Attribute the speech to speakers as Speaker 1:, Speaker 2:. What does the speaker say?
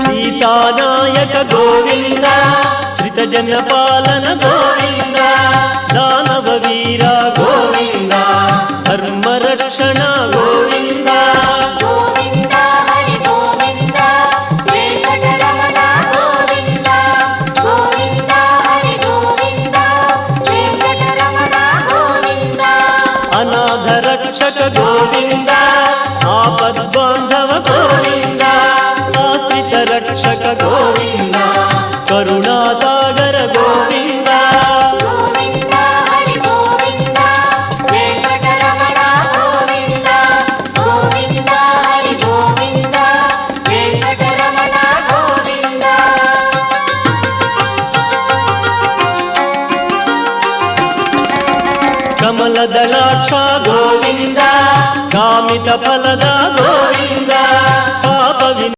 Speaker 1: సీతానాయక గోవింద శ్రితజన పాలన గోవింద దానవ వీర గోవింద ధర్మ రక్షణ గోవింద
Speaker 2: గోవింద హరి గోవింద వెంకటరమణ గోవింద గోవింద హరి గోవింద వెంకటరమణ గోవింద
Speaker 1: అనాథ రక్షక గోవింద ఆపద్బాంధవ గోవింద ఆశ్రిత రక్షక గోవింద కరుణాసాగర గోవింద
Speaker 2: గోవింద హరి గోవింద వెంకటరమణ గోవింద గోవింద హరి గోవింద వెంకటరమణ గోవింద
Speaker 1: కమలదళాక్ష గోవింద కామిత ఫలద గోవింద